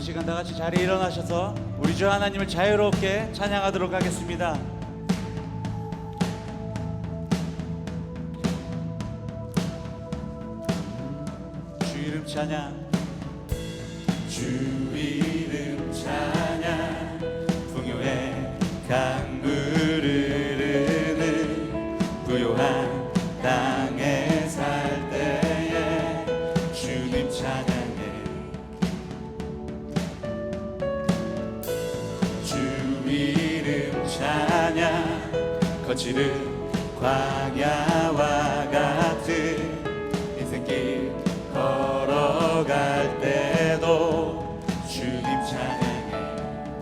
이 시간 다 같이 자리에 일어나셔서 우리 주 하나님을 자유롭게 찬양하도록 하겠습니다. 주 이름 찬양, 주 이름 찬양, 풍요의 강물을 흐르는 부요한 땅에 살 때에 주님 찬양해. 주 이름 찬양, 거칠은 광야와 같은 인생길 걸어갈 때도 주님 찬양해.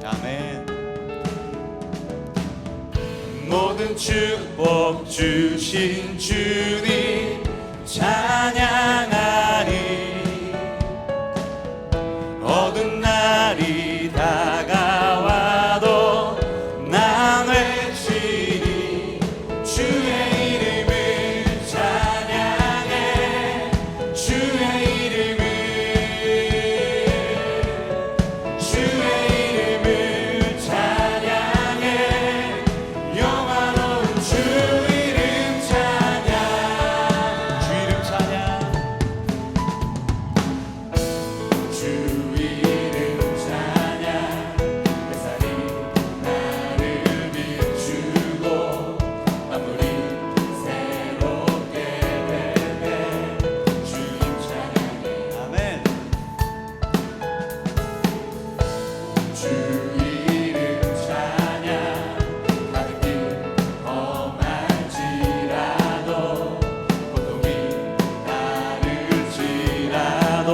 아멘. 모든 축복 주신 주님 찬양하리. 어두운 날이 다가와도 난 외치리. 주의 이름을 찬양해. 주의 이름을, 주의 이름을 찬양해. 영화로운 주 이름 찬양. 주 이름 찬양, 주 이름 찬양. 햇살이 나를 비추고 만물이 새롭게 될 때 주님 찬양해. 아멘. 주 이름 찬양, 가는 길 험할지라도 고통이 따를지라도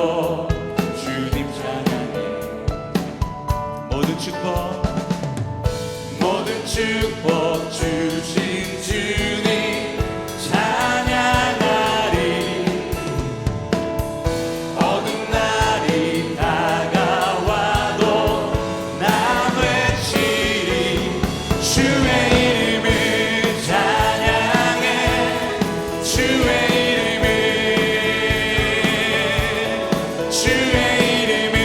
주님 찬양해. 모든 축복, 모든 축복 주신 주님 찬양하리. 어두운 날이 다가와도 난 외치리. 주의 이름을 찬양해. 주의 이름을, 주의 이름을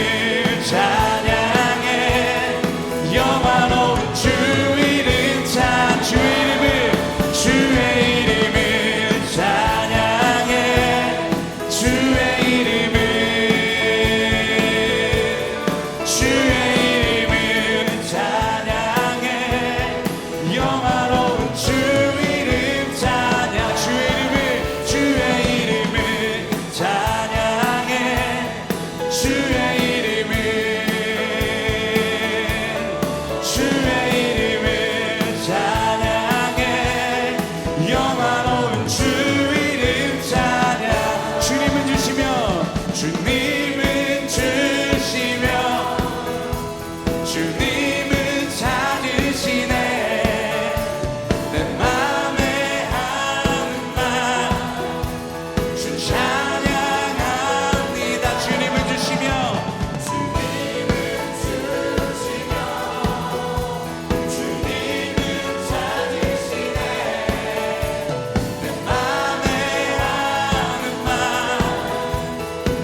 찬양해. 영화로운 주 이름 찬, 주 이름을, 주의 이름을 찬양해. 주의 이름을, 주의 이름을 찬양해. 영화로운 주 이름 찬양. 주의 이름을, 주의 이름을 찬양해. 주의 이름을, 주의 이름을 찬양해. 영화로운 주 이름 찬양. 주님은 주시며, 주님은 주시며, 주님은 찾으시네. 내 맘에 하는 말 주 찬양합니다. 주님은 주시며, 주님은 주시며, 주님은 찾으시네. 내 맘에 하는 말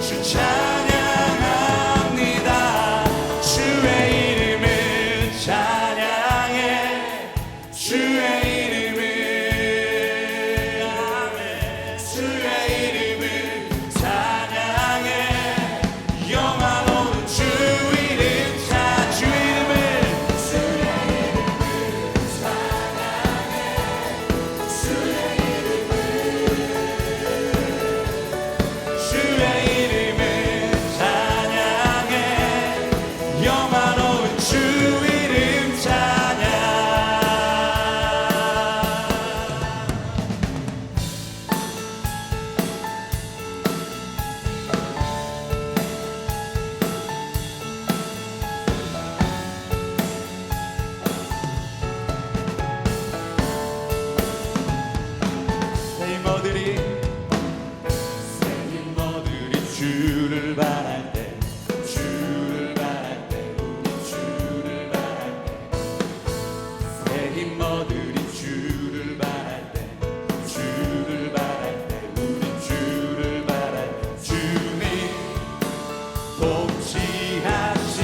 주 찬양합니다. 주의 이름을 찬양해. 주의 이름을, 아멘. 주의 이름을 찬양해. 영화로운 주 이름 찬, 주의 이름을, 주의 이름을 찬양해. 주의 이름을, 주의 이름을 찬양해. 영화로운 주 이름 찬양. 새 힘머들이 주를 바랄 때, 주를 바랄 때, 우리 주를 바랄 때. 새 힘머들이 주를 바랄 때, 주를 바랄 때, 우리 주를 바랄 때. 주님 통치하시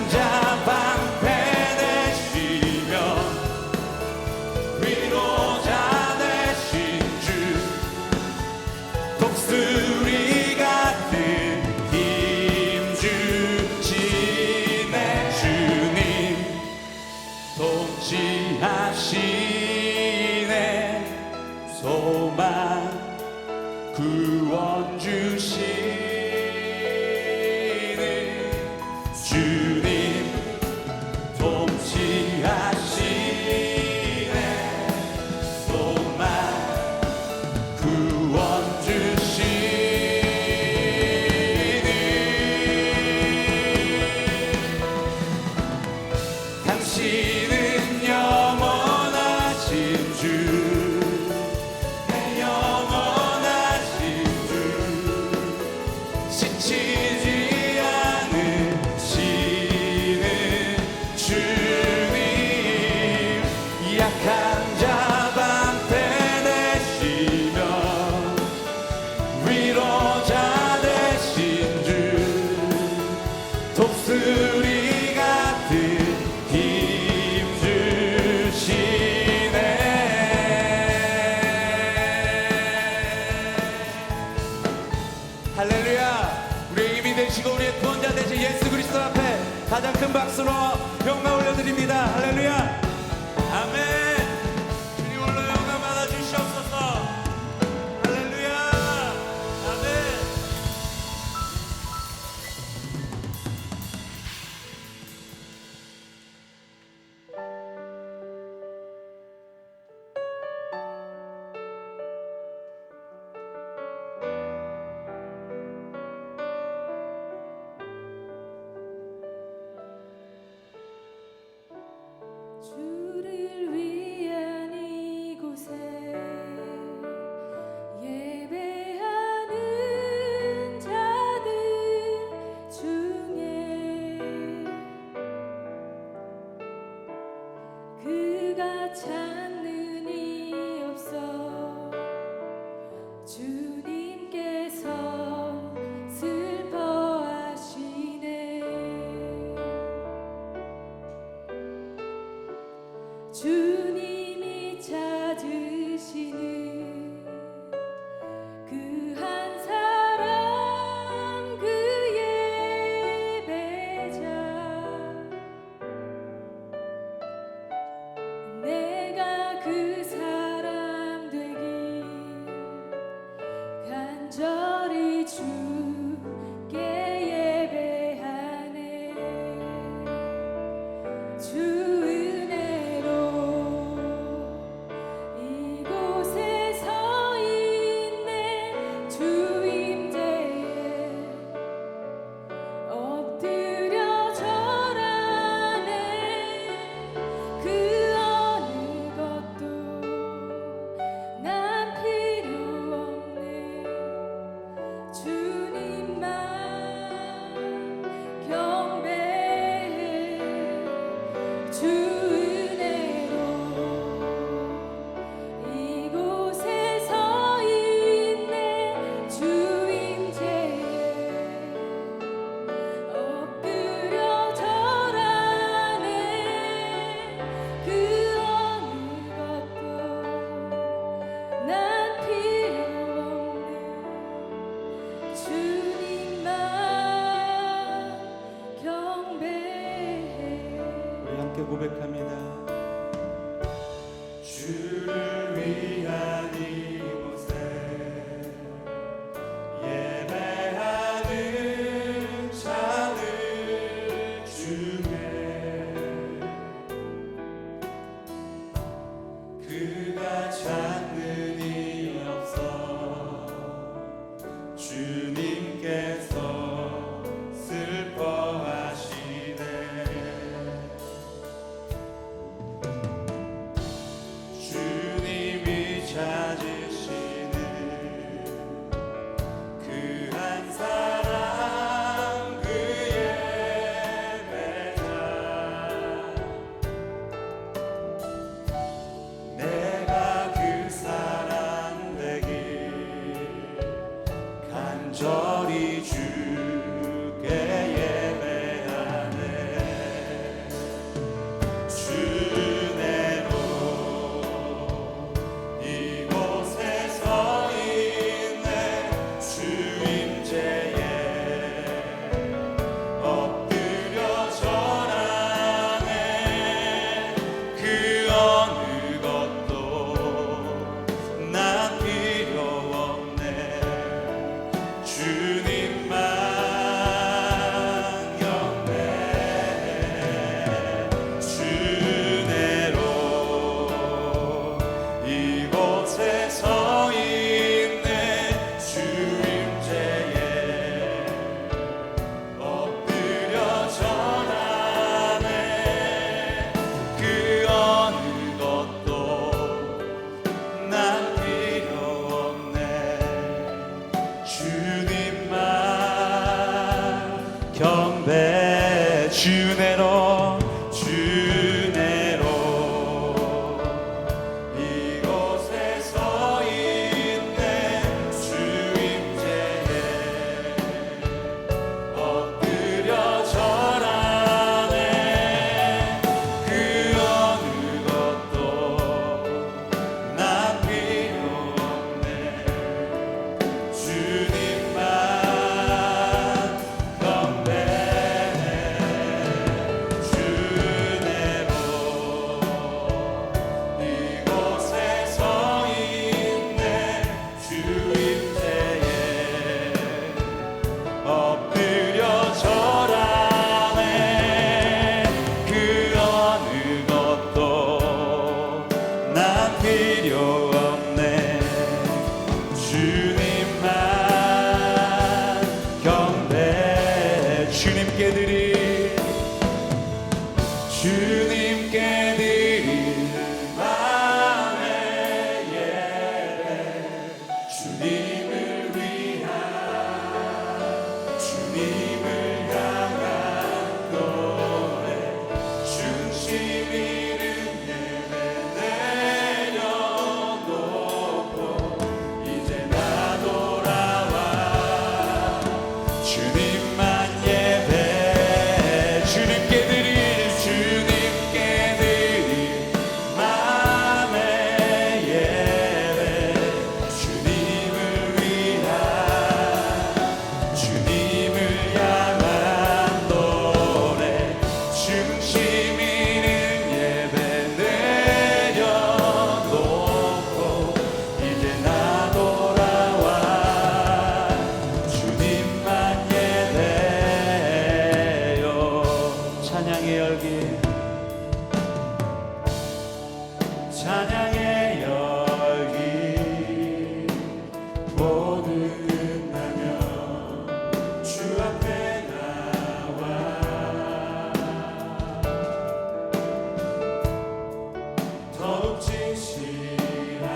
자 방패 되시며 위로자 되신 주 독수리 같은 힘 주시네 주님 통치하시네 소망 구원 주시네 주님 통치하시네 소망 구원 주시네 당신은 영원하신 주 내 영원하신 주 지치지 않으시는 주님 약한 자 방패 되시며 위로자 되신 주 독수리 같은 힘 주시네 할렐루야 우리의 힘이 되시고 우리의 구원자 되신 예수 그리스도 앞에 가장 큰 박수로 영광 올려드립니다 할렐루야 아멘 주님 홀로 영광 받아 주시옵소서 할렐루야 아멘 주를 위한 이곳에 예배하는 자들 중에 그가 찾는 이 없어 주님께서 슬퍼하시네 주님이 찾으시는 그 한 사람 그 예배자 내가 그 사람 되길 간절히 주께 예배하네 주 은혜로 이곳에 서 있네 주 임재에 엎드려 절하네 그 어느 것도 난 필요 없네 주님만 경배해 주 은혜로 이곳에 서 있네 주 임재에 엎드려 절하네 그 어느 것도 난 필요 없네 주님만 경배해 우리 함께 고백합니다 주를 위한 이곳에 예배하는 자들 중에 그가 찾는 이 없어 주님께서 슬퍼하시네 주님이 주내로 주내로 이곳에 서 있네 주 임재에 엎드려 절하네 그 어느 것도 난 필요 없네 주님만 건배해 주내로 이곳에 서 있네 주 임재에 엎드려 절하네 그 어느 것도 난 필요 없네 주님만 경배해 주님께 드릴 맘의 예배 주님을 위한 주님을 향한 노래 중심 있는 예배 내려놓고 이제 나 돌아와 주님만 예배 주님께 드릴 맘의 예배 주님을 위한 주님을 향한 노래 중심 있는 예배 내려놓고 이제 나 돌아와 주님만 예배요 찬양의 열기 찬양의 열기 모두 끝나면 주 앞에 나와 더욱 진실한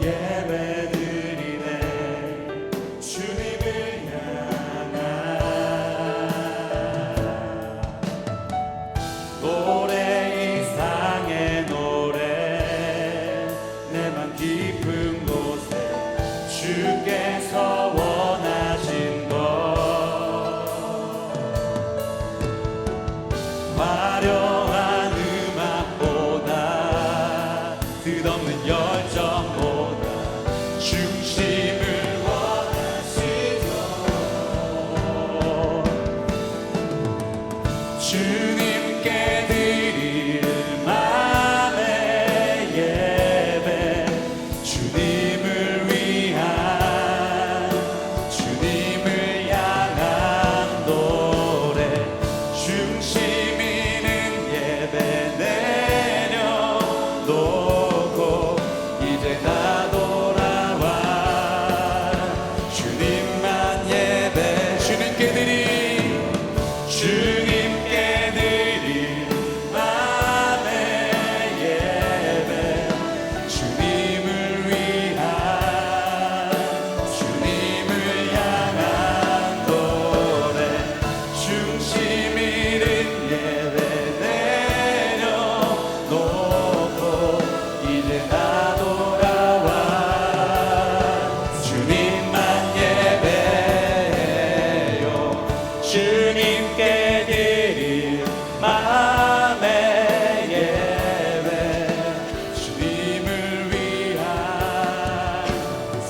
예배 드리네 주님을 향한 노래 이상의 노래 내 맘 깊은 곳에 주께서 원하신 것 화려한 음악보다 끝없는 열정보다 중심을 원하시죠 주님께 드릴 맘의 예배 주님을 위한 주님을 향한 노래 중심 있는 예배 내려놓고 이제 나 돌아와 주님만 예배 주님께 드릴 맘의 예배 주님을 위한 주님을 향한 노래 중심 있는 예배 내려놓고 이제 나 돌아와 주님만 예배요 주님께 드릴 맘의 예배 주님을 위한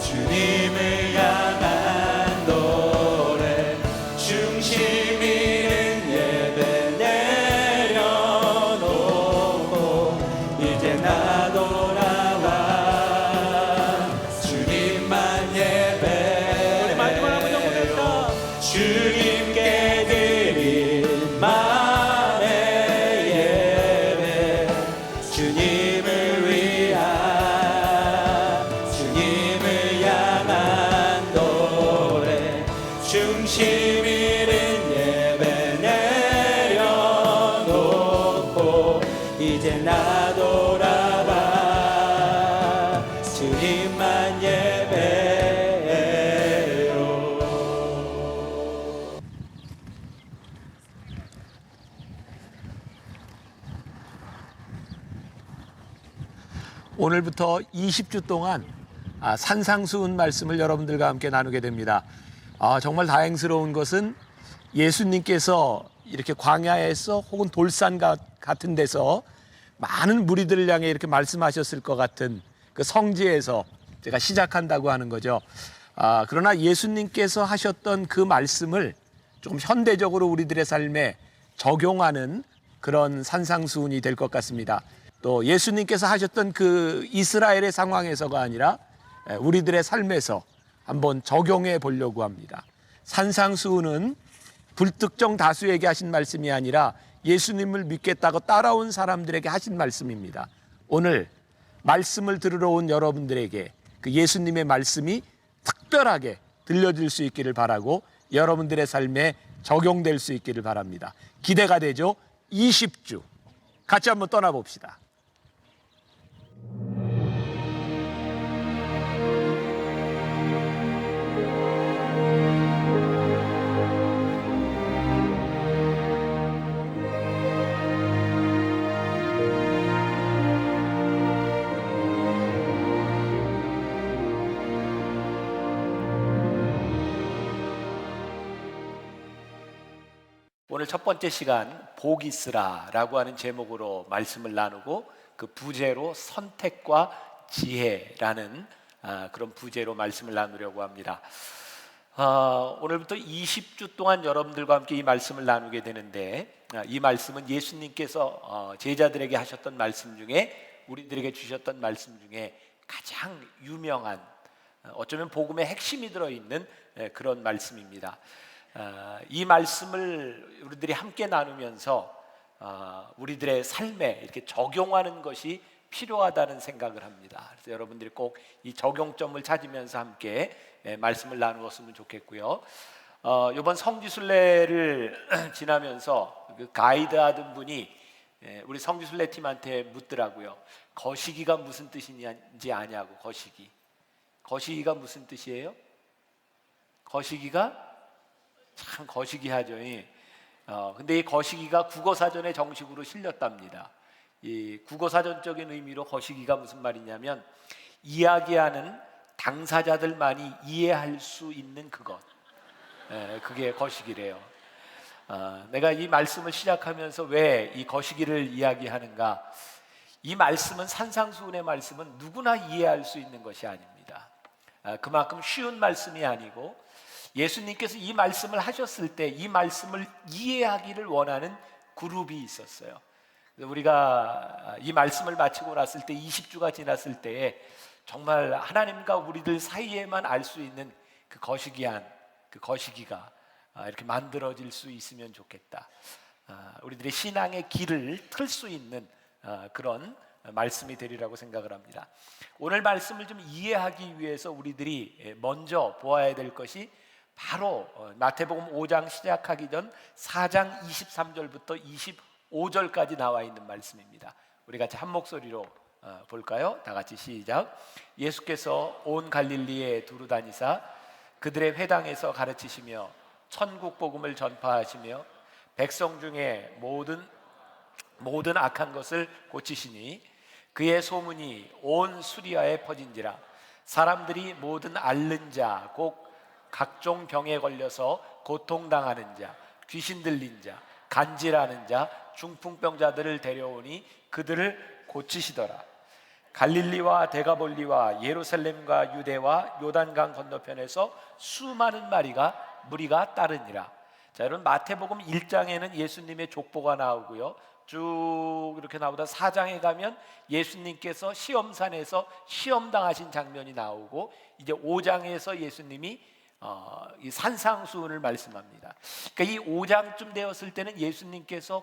주님을 향한 노래 중심 있는 예배 내려놓고 이제 나 돌아와 주님만 예배 마지막 한번 해보겠습니다 주님께 드릴 맘의 예배 주님을 위한 주님을 향한 노래 중심 있는 예배 내려놓고 이제 나 돌아와 주님만 예배요 오늘부터 20주 동안 산상수훈 말씀을 여러분들과 함께 나누게 됩니다. 정말 다행스러운 것은 예수님께서 이렇게 광야에서 혹은 돌산 같은 데서 많은 무리들을 향해 이렇게 말씀하셨을 것 같은 그 성지에서 제가 시작한다고 하는 거죠. 그러나 예수님께서 하셨던 그 말씀을 좀 현대적으로 우리들의 삶에 적용하는 그런 산상수훈이 될 것 같습니다. 또 예수님께서 하셨던 그 이스라엘의 상황에서가 아니라 우리들의 삶에서 한번 적용해 보려고 합니다. 산상수훈은 불특정 다수에게 하신 말씀이 아니라 예수님을 믿겠다고 따라온 사람들에게 하신 말씀입니다. 오늘 말씀을 들으러 온 여러분들에게 그 예수님의 말씀이 특별하게 들려질 수 있기를 바라고 여러분들의 삶에 적용될 수 있기를 바랍니다. 기대가 되죠? 20주 같이 한번 떠나봅시다. 오늘 첫 번째 시간 복 있으라라고 하는 제목으로 말씀을 나누고 그 부제로 선택과 지혜라는 그런 부제로 말씀을 나누려고 합니다. 오늘부터 20주 동안 여러분들과 함께 이 말씀을 나누게 되는데 이 말씀은 예수님께서 제자들에게 하셨던 말씀 중에 우리들에게 주셨던 말씀 중에 가장 유명한 어쩌면 복음의 핵심이 들어있는 그런 말씀입니다. 이 말씀을 우리들이 함께 나누면서 우리들의 삶에 이렇게 적용하는 것이 필요하다는 생각을 합니다. 그래서 여러분들이 꼭 이 적용점을 찾으면서 함께 말씀을 나누었으면 좋겠고요. 이번 성지순례를 지나면서 그 가이드 하던 분이 우리 성지순례 팀한테 묻더라고요. 거시기가 무슨 뜻인지 아냐고. 거시기가 무슨 뜻이에요? 거시기가 참 거시기하죠. 근데 이 거시기가 국어사전에 정식으로 실렸답니다. 이 국어사전적인 의미로 거시기가 무슨 말이냐면 이야기하는 당사자들만이 이해할 수 있는 그것. 그게 거시기래요. 내가 이 말씀을 시작하면서 왜 이 거시기를 이야기하는가? 이 말씀은 산상수훈의 말씀은 누구나 이해할 수 있는 것이 아닙니다. 그만큼 쉬운 말씀이 아니고 예수님께서 이 말씀을 하셨을 때 이 말씀을 이해하기를 원하는 그룹이 있었어요. 우리가 이 말씀을 마치고 났을 때 20주가 지났을 때에 정말 하나님과 우리들 사이에만 알 수 있는 그 거시기가 이렇게 만들어질 수 있으면 좋겠다. 우리들의 신앙의 길을 틀 수 있는 그런 말씀이 되리라고 생각을 합니다. 오늘 말씀을 좀 이해하기 위해서 우리들이 먼저 보아야 될 것이 바로 마태복음 5장 시작하기 전 4장 23절부터 25절까지 나와 있는 말씀입니다. 우리 같이 한 목소리로 볼까요? 다 같이 시작. 예수께서 온 갈릴리에 두루 다니사 그들의 회당에서 가르치시며 천국 복음을 전파하시며 백성 중에 모든 악한 것을 고치시니 그의 소문이 온 수리아에 퍼진지라. 사람들이 모든 앓는 자 곧 각종 병에 걸려서 고통당하는 자, 귀신 들린 자, 간질하는 자, 중풍병자들을 데려오니 그들을 고치시더라. 갈릴리와 데가볼리와 예루살렘과 유대와 요단강 건너편에서 수많은 무리가 따르니라. 자, 여러분 마태복음 1장에는 예수님의 족보가 나오고요. 쭉 이렇게 나오다 4장에 가면 예수님께서 시험산에서 시험당하신 장면이 나오고 이제 5장에서 예수님이 이 산상수훈을 말씀합니다. 그러니까 이 5장쯤 되었을 때는 예수님께서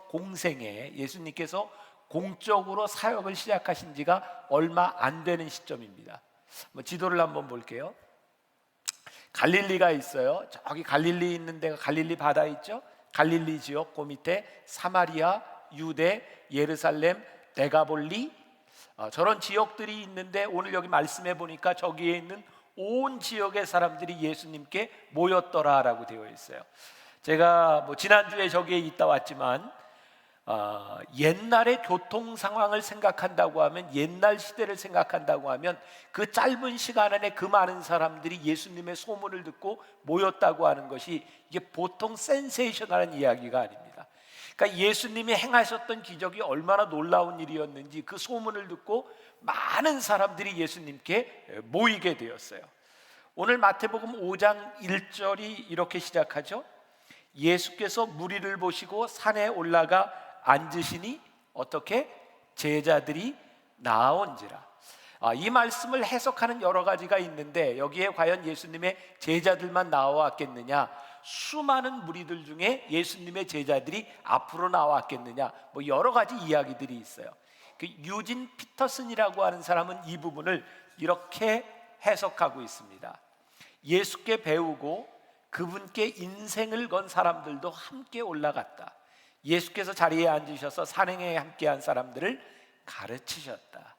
공적으로 사역을 시작하신 지가 얼마 안 되는 시점입니다. 지도를 한번 볼게요. 갈릴리가 있어요. 저기 갈릴리 있는 데가 갈릴리 바다 있죠. 갈릴리 지역 그 밑에 사마리아, 유대, 예루살렘, 데가볼리 저런 지역들이 있는데 오늘 여기 말씀해 보니까 저기에 있는 온 지역의 사람들이 예수님께 모였더라라고 되어 있어요. 제가 지난주에 저기에 있다 왔지만 옛날의 교통 상황을 생각한다고 하면, 옛날 시대를 생각한다고 하면 그 짧은 시간 안에 그 많은 사람들이 예수님의 소문을 듣고 모였다고 하는 것이 이게 보통 센세이셔널한 이야기가 아닙니다. 그러니까 예수님이 행하셨던 기적이 얼마나 놀라운 일이었는지 그 소문을 듣고 많은 사람들이 예수님께 모이게 되었어요. 오늘 마태복음 5장 1절이 이렇게 시작하죠. 예수께서 무리를 보시고 산에 올라가 앉으시니 어떻게? 제자들이 나온지라. 이 말씀을 해석하는 여러 가지가 있는데, 여기에 과연 예수님의 제자들만 나왔겠느냐, 수많은 무리들 중에 예수님의 제자들이 앞으로 나왔겠느냐, 뭐 여러 가지 이야기들이 있어요. 그 유진 피터슨이라고 하는 사람은 이 부분을 이렇게 해석하고 있습니다. 예수께 배우고 그분께 인생을 건 사람들도 함께 올라갔다. 예수께서 자리에 앉으셔서 산행에 함께한 사람들을 가르치셨다.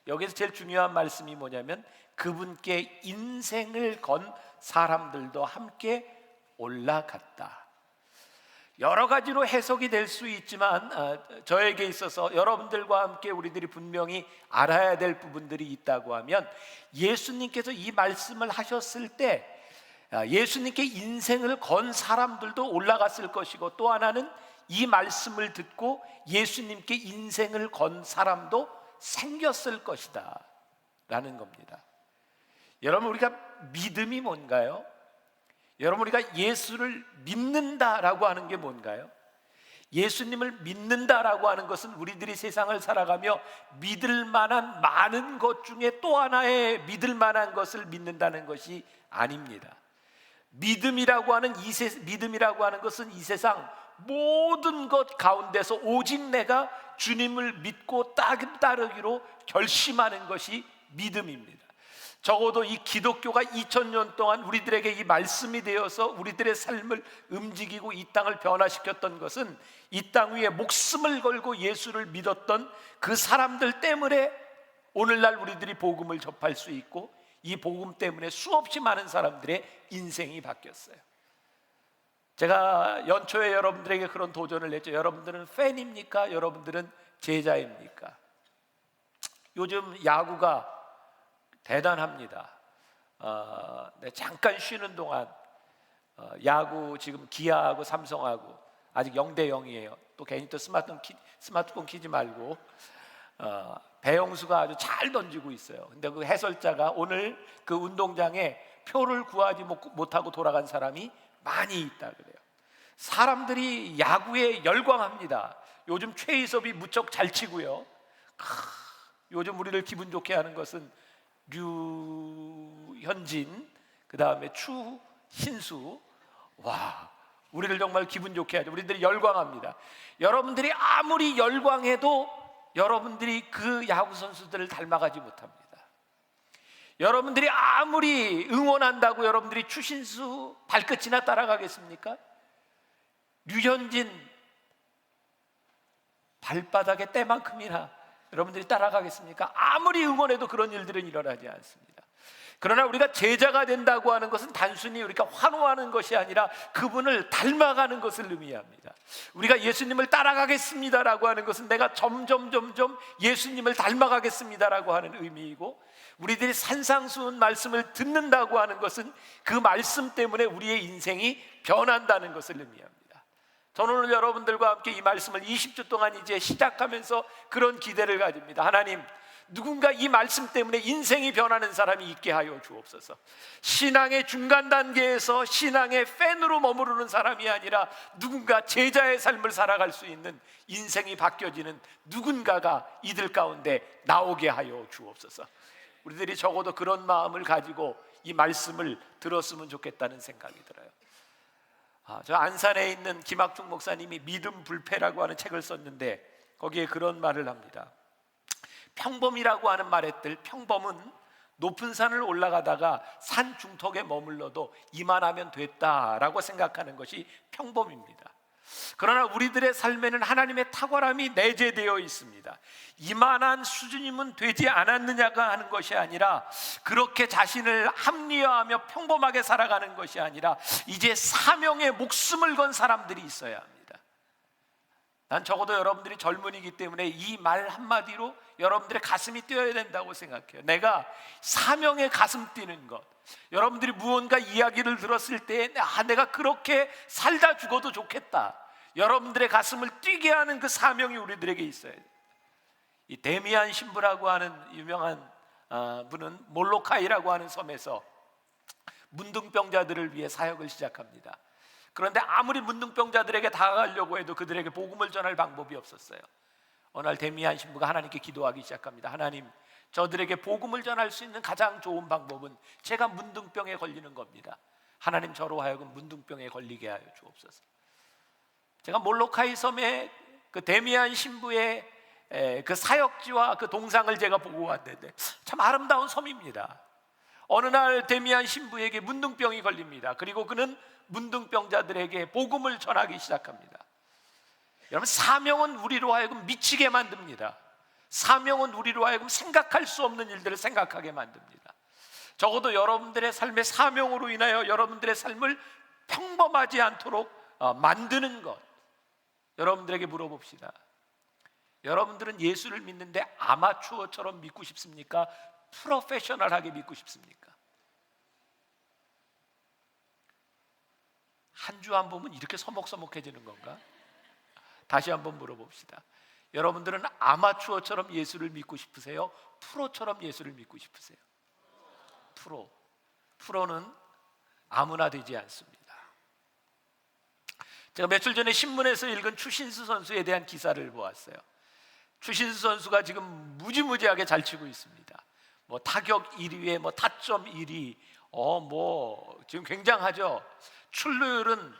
여기서 제일 중요한 말씀이 뭐냐면, 그분께 인생을 건 사람들도 함께 올라갔다. 여러 가지로 해석이 될 수 있지만 저에게 있어서 여러분들과 함께 우리들이 분명히 알아야 될 부분들이 있다고 하면, 예수님께서 이 말씀을 하셨을 때 예수님께 인생을 건 사람들도 올라갔을 것이고, 또 하나는 이 말씀을 듣고 예수님께 인생을 건 사람도 생겼을 것이다 라는 겁니다. 여러분, 우리가 믿음이 뭔가요? 여러분, 우리가 예수를 믿는다라고 하는 게 뭔가요? 예수님을 믿는다라고 하는 것은 우리들이 세상을 살아가며 믿을 만한 많은 것 중에 또 하나의 믿을 만한 것을 믿는다는 것이 아닙니다. 믿음이라고 하는 것은 이 세상 모든 것 가운데서 오직 내가 주님을 믿고 따르기로 결심하는 것이 믿음입니다. 적어도 이 기독교가 2000년 동안 우리들에게 이 말씀이 되어서 우리들의 삶을 움직이고 이 땅을 변화시켰던 것은 이 땅 위에 목숨을 걸고 예수를 믿었던 그 사람들 때문에 오늘날 우리들이 복음을 접할 수 있고, 이 복음 때문에 수없이 많은 사람들의 인생이 바뀌었어요. 제가 연초에 여러분들에게 그런 도전을 냈죠. 여러분들은 팬입니까? 여러분들은 제자입니까? 요즘 야구가 대단합니다. 잠깐 쉬는 동안 야구 지금 기아하고 삼성하고 아직 0대0이에요. 또 괜히 또 스마트폰 키지 말고 배영수가 아주 잘 던지고 있어요. 근데 그 해설자가 오늘 그 운동장에 표를 구하지 못하고 돌아간 사람이 많이 있다 그래요. 사람들이 야구에 열광합니다. 요즘 최희섭이 무척 잘 치고요. 요즘 우리를 기분 좋게 하는 것은 류현진, 그 다음에 추신수. 와, 우리를 정말 기분 좋게 하죠. 우리들이 열광합니다. 여러분들이 아무리 열광해도 여러분들이 그 야구 선수들을 닮아가지 못합니다. 여러분들이 아무리 응원한다고 여러분들이 추신수 발끝이나 따라가겠습니까? 류현진 발바닥의 때만큼이나 여러분들이 따라가겠습니까? 아무리 응원해도 그런 일들은 일어나지 않습니다. 그러나 우리가 제자가 된다고 하는 것은 단순히 우리가 환호하는 것이 아니라 그분을 닮아가는 것을 의미합니다. 우리가 예수님을 따라가겠습니다라고 하는 것은 내가 점점 예수님을 닮아가겠습니다라고 하는 의미이고, 우리들이 산상수훈 말씀을 듣는다고 하는 것은 그 말씀 때문에 우리의 인생이 변한다는 것을 의미합니다. 저는 오늘 여러분들과 함께 이 말씀을 20주 동안 이제 시작하면서 그런 기대를 가집니다. 하나님, 누군가 이 말씀 때문에 인생이 변하는 사람이 있게 하여 주옵소서. 신앙의 중간 단계에서 신앙의 팬으로 머무르는 사람이 아니라 누군가 제자의 삶을 살아갈 수 있는, 인생이 바뀌어지는 누군가가 이들 가운데 나오게 하여 주옵소서. 우리들이 적어도 그런 마음을 가지고 이 말씀을 들었으면 좋겠다는 생각이 들어요. 저 안산에 있는 김학중 목사님이 믿음 불패라고 하는 책을 썼는데 거기에 그런 말을 합니다. 평범이라고 하는 말의 뜻, 평범은 높은 산을 올라가다가 산 중턱에 머물러도 이만하면 됐다라고 생각하는 것이 평범입니다. 그러나 우리들의 삶에는 하나님의 탁월함이 내재되어 있습니다. 이만한 수준이면 되지 않았느냐가 하는 것이 아니라, 그렇게 자신을 합리화하며 평범하게 살아가는 것이 아니라 이제 사명에 목숨을 건 사람들이 있어야 합니다. 난 적어도 여러분들이 젊은이기 때문에 이 말 한마디로 여러분들의 가슴이 뛰어야 된다고 생각해요. 내가 사명의 가슴 뛰는 것. 여러분들이 무언가 이야기를 들었을 때 내가 그렇게 살다 죽어도 좋겠다. 여러분들의 가슴을 뛰게 하는 그 사명이 우리들에게 있어야 돼요. 이 데미안 신부라고 하는 유명한 분은 몰로카이라고 하는 섬에서 문둥병자들을 위해 사역을 시작합니다. 그런데 아무리 문둥병자들에게 다가가려고 해도 그들에게 복음을 전할 방법이 없었어요. 어느 날 데미안 신부가 하나님께 기도하기 시작합니다. 하나님, 저들에게 복음을 전할 수 있는 가장 좋은 방법은 제가 문둥병에 걸리는 겁니다. 하나님, 저로 하여금 문둥병에 걸리게 하여 주옵소서. 제가 몰로카이 섬의 그 데미안 신부의 그 사역지와 그 동상을 제가 보고 왔는데 참 아름다운 섬입니다. 어느 날 데미안 신부에게 문둥병이 걸립니다. 그리고 그는 문둥병자들에게 복음을 전하기 시작합니다. 여러분, 사명은 우리로 하여금 미치게 만듭니다. 사명은 우리로 하여금 생각할 수 없는 일들을 생각하게 만듭니다. 적어도 여러분들의 삶의 사명으로 인하여 여러분들의 삶을 평범하지 않도록 만드는 것, 여러분들에게 물어봅시다. 여러분들은 예수를 믿는데 아마추어처럼 믿고 싶습니까? 프로페셔널하게 믿고 싶습니까? 한 주 안 보면 이렇게 서먹서먹해지는 건가? 다시 한번 물어봅시다. 여러분들은 아마추어처럼 예수를 믿고 싶으세요? 프로처럼 예수를 믿고 싶으세요? 프로는 아무나 되지 않습니다. 제가 며칠 전에 신문에서 읽은 추신수 선수에 대한 기사를 보았어요. 추신수 선수가 지금 무지무지하게 잘 치고 있습니다. 뭐 타격 1위에 뭐 타점 1위, 지금 굉장하죠. 출루율은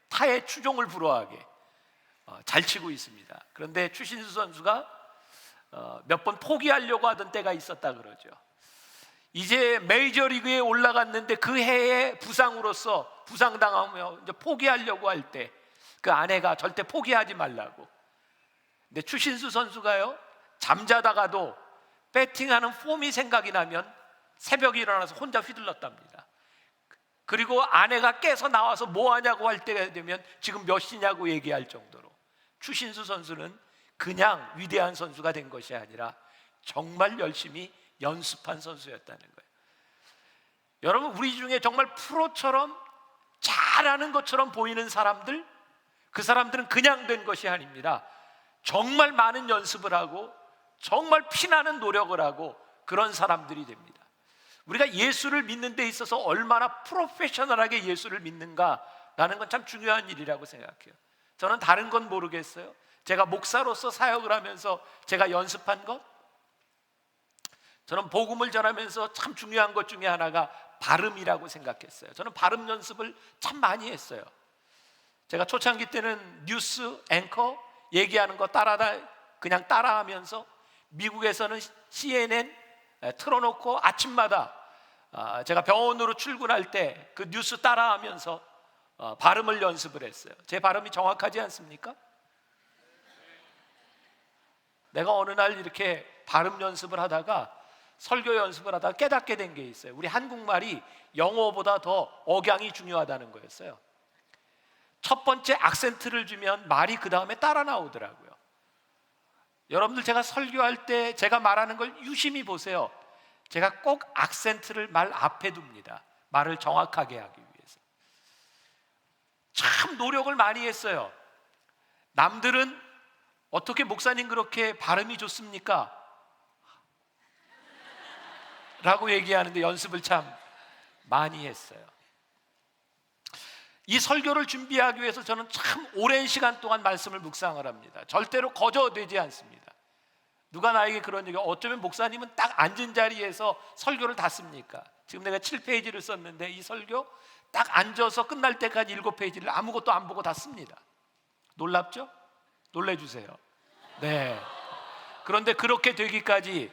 타의 추종을 불허하게 잘 치고 있습니다. 그런데 추신수 선수가 몇 번 포기하려고 하던 때가 있었다 그러죠. 이제 메이저리그에 올라갔는데 그 해에 부상으로서 부상당하며 이제 포기하려고 할 때 그 아내가 절대 포기하지 말라고. 근데 추신수 선수가요, 잠자다가도 배팅하는 폼이 생각이 나면 새벽에 일어나서 혼자 휘둘렀답니다. 그리고 아내가 깨서 나와서 뭐 하냐고 할 때가 되면 지금 몇 시냐고 얘기할 정도로 추신수 선수는 그냥 위대한 선수가 된 것이 아니라 정말 열심히 연습한 선수였다는 거예요. 여러분, 우리 중에 정말 프로처럼 잘하는 것처럼 보이는 사람들, 그 사람들은 그냥 된 것이 아닙니다. 정말 많은 연습을 하고 정말 피나는 노력을 하고 그런 사람들이 됩니다. 우리가 예수를 믿는 데 있어서 얼마나 프로페셔널하게 예수를 믿는가라는 건 참 중요한 일이라고 생각해요. 저는 다른 건 모르겠어요. 제가 목사로서 사역을 하면서 제가 연습한 것, 저는 복음을 전하면서 참 중요한 것 중에 하나가 발음이라고 생각했어요. 저는 발음 연습을 참 많이 했어요. 제가 초창기 때는 뉴스 앵커 얘기하는 거 그냥 따라하면서 미국에서는 CNN 틀어놓고 아침마다 제가 병원으로 출근할 때 그 뉴스 따라하면서 발음을 연습을 했어요. 제 발음이 정확하지 않습니까? 내가 어느 날 이렇게 발음 연습을 하다가 설교 연습을 하다가 깨닫게 된 게 있어요. 우리 한국말이 영어보다 더 억양이 중요하다는 거였어요. 첫 번째 악센트를 주면 말이 그 다음에 따라 나오더라고요. 여러분들, 제가 설교할 때 제가 말하는 걸 유심히 보세요. 제가 꼭 악센트를 말 앞에 둡니다. 말을 정확하게 하기 위해서. 참 노력을 많이 했어요. 남들은 어떻게 목사님 그렇게 발음이 좋습니까? 라고 얘기하는데 연습을 참 많이 했어요. 이 설교를 준비하기 위해서 저는 참 오랜 시간 동안 말씀을 묵상을 합니다. 절대로 거저되지 않습니다. 누가 나에게 그런 얘기, 어쩌면 목사님은 딱 앉은 자리에서 설교를 다 씁니까? 지금 내가 7페이지를 썼는데 이 설교 딱 앉아서 끝날 때까지 7페이지를 아무것도 안 보고 다 씁니다. 놀랍죠? 놀래주세요. 네. 그런데 그렇게 되기까지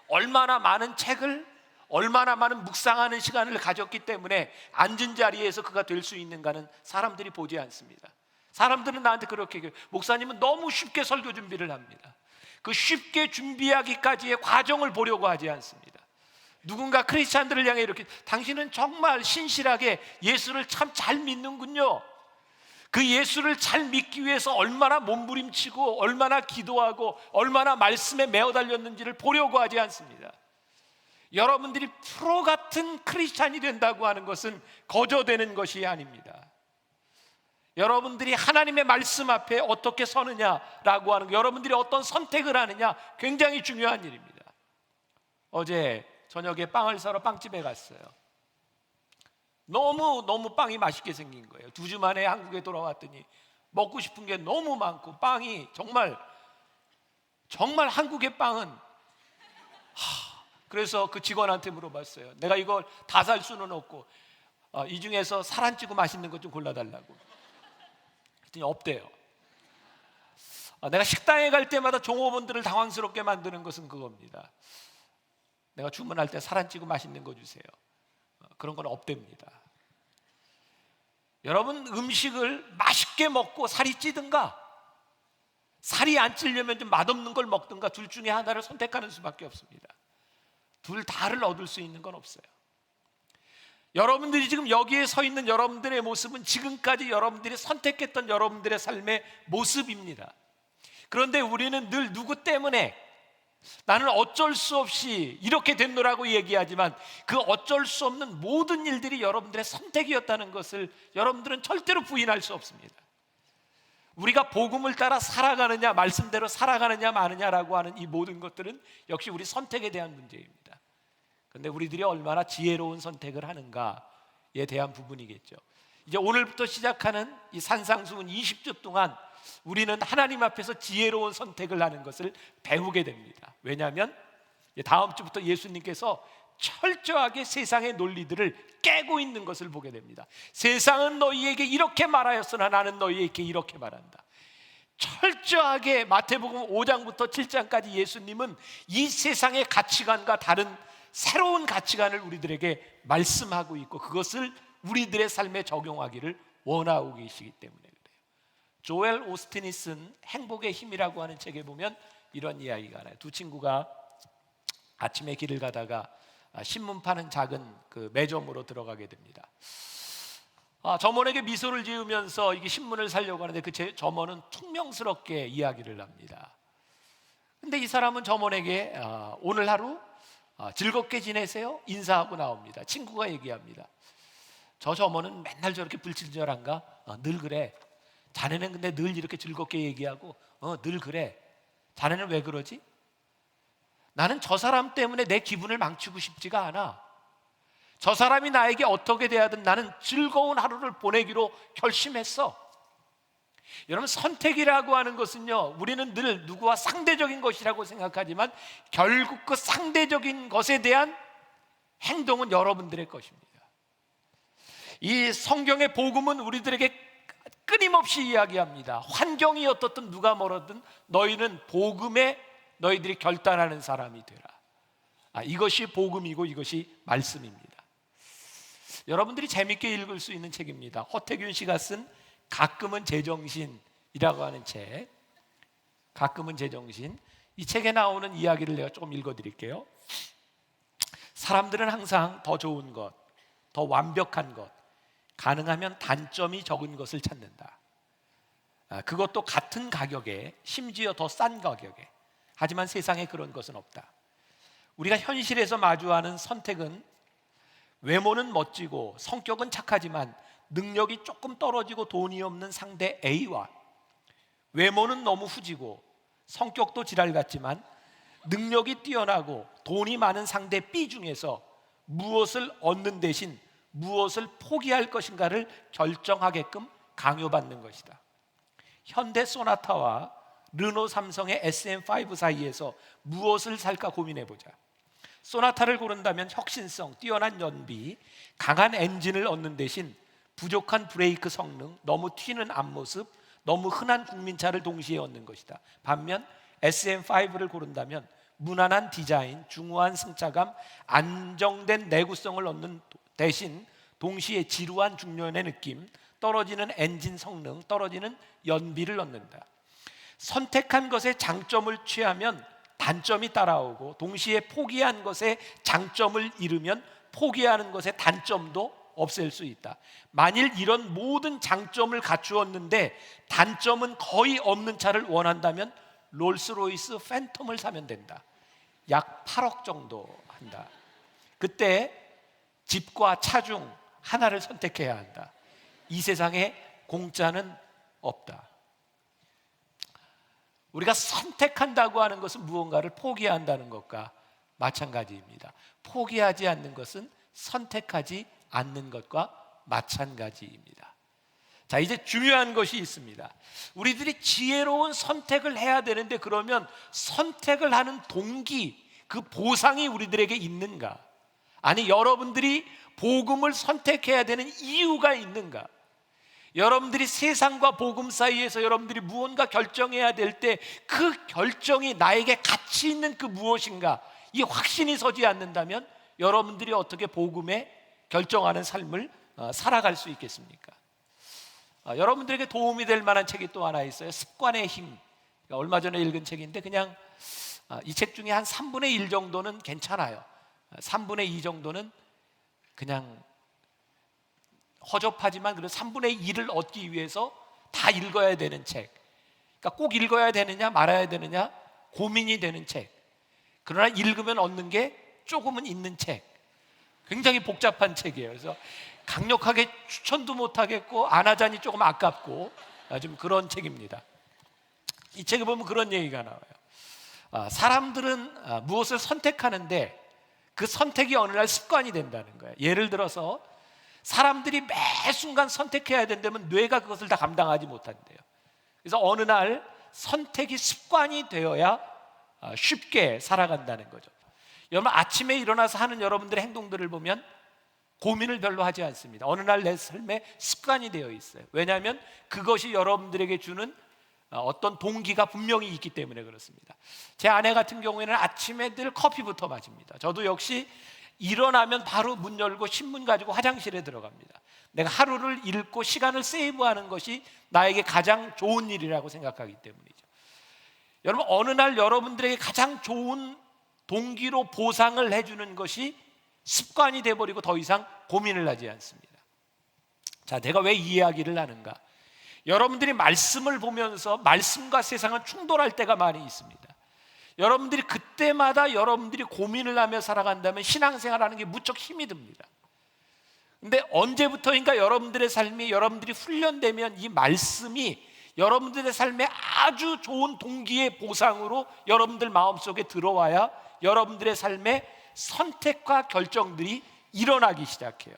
얼마나 많은 책을, 얼마나 많은 묵상하는 시간을 가졌기 때문에 앉은 자리에서 그가 될 수 있는가는 사람들이 보지 않습니다. 사람들은 나한테 그렇게 얘기해요. 목사님은 너무 쉽게 설교 준비를 합니다. 그 쉽게 준비하기까지의 과정을 보려고 하지 않습니다. 누군가 크리스찬들을 향해 이렇게, 당신은 정말 신실하게 예수를 참 잘 믿는군요. 그 예수를 잘 믿기 위해서 얼마나 몸부림치고 얼마나 기도하고 얼마나 말씀에 매어 달렸는지를 보려고 하지 않습니다. 여러분들이 프로 같은 크리스찬이 된다고 하는 것은 거저되는 것이 아닙니다. 여러분들이 하나님의 말씀 앞에 어떻게 서느냐라고 하는 것, 여러분들이 어떤 선택을 하느냐 굉장히 중요한 일입니다. 어제 저녁에 빵을 사러 빵집에 갔어요. 너무 빵이 맛있게 생긴 거예요. 2주 만에 한국에 돌아왔더니 먹고 싶은 게 너무 많고 빵이 정말 한국의 빵은 그래서 그 직원한테 물어봤어요. 내가 이걸 다 살 수는 없고 이 중에서 살 안 찌고 맛있는 것 좀 골라달라고. 그랬더니 없대요. 내가 식당에 갈 때마다 종업원들을 당황스럽게 만드는 것은 그겁니다. 내가 주문할 때 살 안 찌고 맛있는 거 주세요. 그런 건 없답니다. 여러분, 음식을 맛있게 먹고 살이 찌든가 살이 안 찌려면 좀 맛없는 걸 먹든가 둘 중에 하나를 선택하는 수밖에 없습니다. 둘 다를 얻을 수 있는 건 없어요. 여러분들이 지금 여기에 서 있는 여러분들의 모습은 지금까지 여러분들이 선택했던 여러분들의 삶의 모습입니다. 그런데 우리는 늘 누구 때문에 나는 어쩔 수 없이 이렇게 됐노라고 얘기하지만 그 어쩔 수 없는 모든 일들이 여러분들의 선택이었다는 것을 여러분들은 절대로 부인할 수 없습니다. 우리가 복음을 따라 살아가느냐 말씀대로 살아가느냐 마느냐라고 하는 이 모든 것들은 역시 우리 선택에 대한 문제입니다. 그런데 우리들이 얼마나 지혜로운 선택을 하는가에 대한 부분이겠죠. 이제 오늘부터 시작하는 이 산상수훈 20주 동안 우리는 하나님 앞에서 지혜로운 선택을 하는 것을 배우게 됩니다. 왜냐하면 다음 주부터 예수님께서 철저하게 세상의 논리들을 깨고 있는 것을 보게 됩니다. 세상은 너희에게 이렇게 말하였으나 나는 너희에게 이렇게 말한다. 철저하게 마태복음 5장부터 7장까지 예수님은 이 세상의 가치관과 다른 새로운 가치관을 우리들에게 말씀하고 있고 그것을 우리들의 삶에 적용하기를 원하고 계시기 때문에 그래요. 조엘 오스틴이 쓴 행복의 힘이라고 하는 책에 보면 이런 이야기가 나요. 두 친구가 아침에 길을 가다가 신문 파는 작은 그 매점으로 들어가게 됩니다. 점원에게 미소를 지으면서 이게 신문을 사려고 하는데 그 점원은 퉁명스럽게 이야기를 합니다. 근데 이 사람은 점원에게 오늘 하루 즐겁게 지내세요? 인사하고 나옵니다. 친구가 얘기합니다. 저 점원은 맨날 저렇게 불친절한가? 늘 그래. 자네는 근데 늘 이렇게 즐겁게 얘기하고 늘 그래. 자네는 왜 그러지? 나는 저 사람 때문에 내 기분을 망치고 싶지가 않아. 저 사람이 나에게 어떻게 대하든 나는 즐거운 하루를 보내기로 결심했어. 여러분, 선택이라고 하는 것은요, 우리는 늘 누구와 상대적인 것이라고 생각하지만 결국 그 상대적인 것에 대한 행동은 여러분들의 것입니다. 이 성경의 복음은 우리들에게 끊임없이 이야기합니다. 환경이 어떻든 누가 멀었든 너희는 복음에 너희들이 결단하는 사람이 되라. 이것이 복음이고 이것이 말씀입니다. 여러분들이 재밌게 읽을 수 있는 책입니다. 허태균 씨가 쓴 가끔은 제정신이라고 하는 책. 가끔은 제정신. 이 책에 나오는 이야기를 내가 조금 읽어드릴게요. 사람들은 항상 더 좋은 것, 더 완벽한 것, 가능하면 단점이 적은 것을 찾는다. 그것도 같은 가격에, 심지어 더 싼 가격에. 하지만 세상에 그런 것은 없다. 우리가 현실에서 마주하는 선택은 외모는 멋지고 성격은 착하지만 능력이 조금 떨어지고 돈이 없는 상대 A와 외모는 너무 후지고 성격도 지랄 같지만 능력이 뛰어나고 돈이 많은 상대 B 중에서 무엇을 얻는 대신 무엇을 포기할 것인가를 결정하게끔 강요받는 것이다. 현대 소나타와 르노 삼성의 SM5 사이에서 무엇을 살까 고민해보자. 소나타를 고른다면 혁신성, 뛰어난 연비, 강한 엔진을 얻는 대신 부족한 브레이크 성능, 너무 튀는 앞모습, 너무 흔한 국민차를 동시에 얻는 것이다. 반면 SM5를 고른다면 무난한 디자인, 중후한 승차감, 안정된 내구성을 얻는 대신 동시에 지루한 중년의 느낌, 떨어지는 엔진 성능, 떨어지는 연비를 얻는다. 선택한 것의 장점을 취하면 단점이 따라오고 동시에 포기한 것의 장점을 잃으면 포기하는 것의 단점도 없앨 수 있다. 만일 이런 모든 장점을 갖추었는데 단점은 거의 없는 차를 원한다면 롤스로이스 팬텀을 사면 된다. 약 8억 정도 한다. 그때 집과 차 중 하나를 선택해야 한다. 이 세상에 공짜는 없다. 우리가 선택한다고 하는 것은 무언가를 포기한다는 것과 마찬가지입니다. 포기하지 않는 것은 선택하지 않는 것과 마찬가지입니다. 자, 이제 중요한 것이 있습니다. 우리들이 지혜로운 선택을 해야 되는데, 그러면 선택을 하는 동기, 그 보상이 우리들에게 있는가? 아니, 여러분들이 복음을 선택해야 되는 이유가 있는가? 여러분들이 세상과 복음 사이에서 여러분들이 무언가 결정해야 될 때 그 결정이 나에게 가치 있는 그 무엇인가, 이 확신이 서지 않는다면 여러분들이 어떻게 복음에 결정하는 삶을 살아갈 수 있겠습니까? 여러분들에게 도움이 될 만한 책이 또 하나 있어요. 습관의 힘. 얼마 전에 읽은 책인데 그냥 이 책 중에 한 3분의 1 정도는 괜찮아요. 3분의 2 정도는 그냥 허접하지만 그래도 3분의 1을 얻기 위해서 다 읽어야 되는 책. 그러니까 꼭 읽어야 되느냐 말아야 되느냐 고민이 되는 책. 그러나 읽으면 얻는 게 조금은 있는 책. 굉장히 복잡한 책이에요. 그래서 강력하게 추천도 못하겠고 안 하자니 조금 아깝고 좀 그런 책입니다. 이 책에 보면 그런 얘기가 나와요. 사람들은 무엇을 선택하는데 그 선택이 어느 날 습관이 된다는 거예요. 예를 들어서 사람들이 매 순간 선택해야 된다면 뇌가 그것을 다 감당하지 못한대요. 그래서 어느 날 선택이 습관이 되어야 쉽게 살아간다는 거죠. 여러분, 아침에 일어나서 하는 여러분들의 행동들을 보면 고민을 별로 하지 않습니다. 어느 날 내 삶에 습관이 되어 있어요. 왜냐하면 그것이 여러분들에게 주는 어떤 동기가 분명히 있기 때문에 그렇습니다. 제 아내 같은 경우에는 아침에 늘 커피부터 마십니다. 저도 역시 일어나면 바로 문 열고 신문 가지고 화장실에 들어갑니다. 내가 하루를 읽고 시간을 세이브하는 것이 나에게 가장 좋은 일이라고 생각하기 때문이죠. 여러분, 어느 날 여러분들에게 가장 좋은 동기로 보상을 해주는 것이 습관이 돼버리고 더 이상 고민을 하지 않습니다. 자, 내가 왜 이 이야기를 하는가? 여러분들이 말씀을 보면서 말씀과 세상은 충돌할 때가 많이 있습니다. 여러분들이 그때마다 여러분들이 고민을 하며 살아간다면 신앙생활하는 게 무척 힘이 듭니다. 근데 언제부터인가 여러분들의 삶이, 여러분들이 훈련되면 이 말씀이 여러분들의 삶에 아주 좋은 동기의 보상으로 여러분들 마음속에 들어와야 여러분들의 삶에 선택과 결정들이 일어나기 시작해요.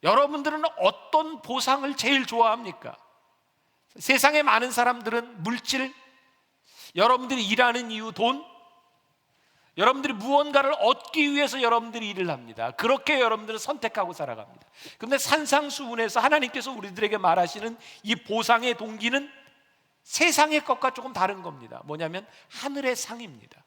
여러분들은 어떤 보상을 제일 좋아합니까? 세상에 많은 사람들은 물질, 여러분들이 일하는 이유 돈, 여러분들이 무언가를 얻기 위해서 여러분들이 일을 합니다. 그렇게 여러분들은 선택하고 살아갑니다. 그런데 산상수훈에서 하나님께서 우리들에게 말하시는 이 보상의 동기는 세상의 것과 조금 다른 겁니다. 뭐냐면 하늘의 상입니다.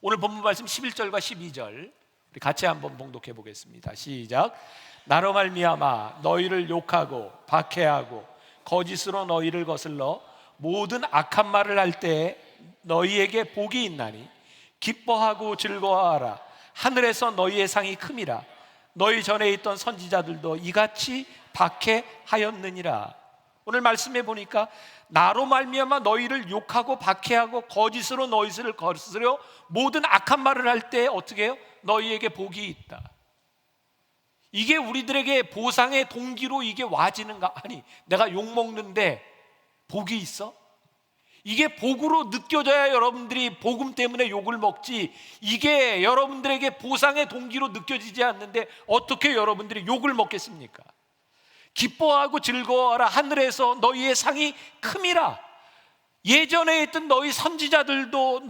오늘 본문 말씀 11절과 12절 우리 같이 한번 봉독해 보겠습니다. 시작. 나로 말미암아 너희를 욕하고 박해하고 거짓으로 너희를 거슬러 모든 악한 말을 할 때 너희에게 복이 있나니 기뻐하고 즐거워하라. 하늘에서 너희의 상이 큼이라. 너희 전에 있던 선지자들도 이같이 박해하였느니라. 오늘 말씀해 보니까 나로 말미암아 너희를 욕하고 박해하고 거짓으로 너희를 거스려 모든 악한 말을 할 때 어떻게 해요? 너희에게 복이 있다. 이게 우리들에게 보상의 동기로 이게 와지는가? 아니, 내가 욕 먹는데 복이 있어? 이게 복으로 느껴져야 여러분들이 복음 때문에 욕을 먹지, 이게 여러분들에게 보상의 동기로 느껴지지 않는데 어떻게 여러분들이 욕을 먹겠습니까? 기뻐하고 즐거워하라. 하늘에서 너희의 상이 큼이라. 예전에 있던 너희 선지자들도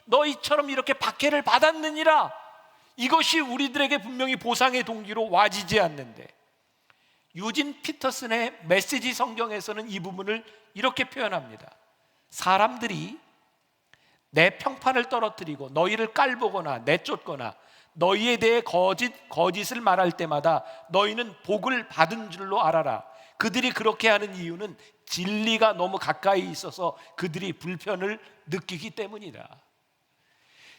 너희처럼 이렇게 박해를 받았느니라. 이것이 우리들에게 분명히 보상의 동기로 와지지 않는데, 유진 피터슨의 메시지 성경에서는 이 부분을 이렇게 표현합니다. 사람들이 내 평판을 떨어뜨리고 너희를 깔보거나 내쫓거나 너희에 대해 거짓을 말할 때마다 너희는 복을 받은 줄로 알아라. 그들이 그렇게 하는 이유는 진리가 너무 가까이 있어서 그들이 불편을 느끼기 때문이다.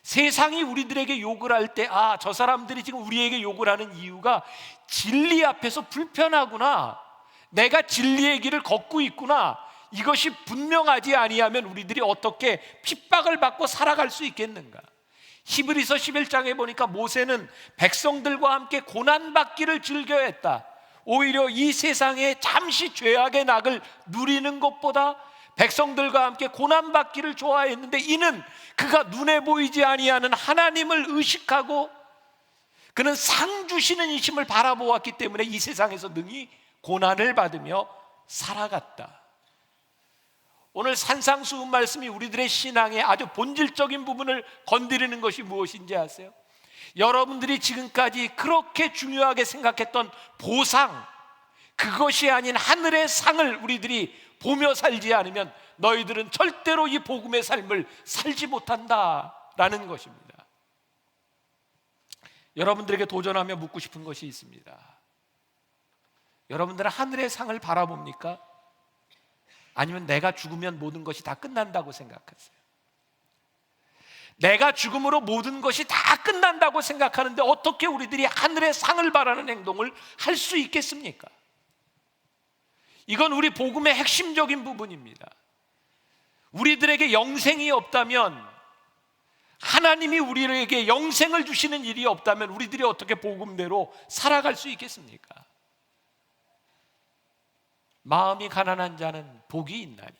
세상이 우리들에게 욕을 할 때, 아, 저 사람들이 지금 우리에게 욕을 하는 이유가 진리 앞에서 불편하구나, 내가 진리의 길을 걷고 있구나, 이것이 분명하지 아니하면 우리들이 어떻게 핍박을 받고 살아갈 수 있겠는가? 히브리서 11장에 보니까 모세는 백성들과 함께 고난받기를 즐겨했다. 오히려 이 세상에 잠시 죄악의 낙을 누리는 것보다 백성들과 함께 고난받기를 좋아했는데, 이는 그가 눈에 보이지 아니하는 하나님을 의식하고 그는 상 주시는 이심을 바라보았기 때문에 이 세상에서 능히 고난을 받으며 살아갔다. 오늘 산상수훈 말씀이 우리들의 신앙의 아주 본질적인 부분을 건드리는 것이 무엇인지 아세요? 여러분들이 지금까지 그렇게 중요하게 생각했던 보상, 그것이 아닌 하늘의 상을 우리들이 보며 살지 않으면 너희들은 절대로 이 복음의 삶을 살지 못한다라는 것입니다. 여러분들에게 도전하며 묻고 싶은 것이 있습니다. 여러분들은 하늘의 상을 바라봅니까? 아니면 내가 죽으면 모든 것이 다 끝난다고 생각하세요? 내가 죽음으로 모든 것이 다 끝난다고 생각하는데 어떻게 우리들이 하늘의 상을 바라는 행동을 할 수 있겠습니까? 이건 우리 복음의 핵심적인 부분입니다. 우리들에게 영생이 없다면, 하나님이 우리에게 영생을 주시는 일이 없다면 우리들이 어떻게 복음대로 살아갈 수 있겠습니까? 마음이 가난한 자는 복이 있나니,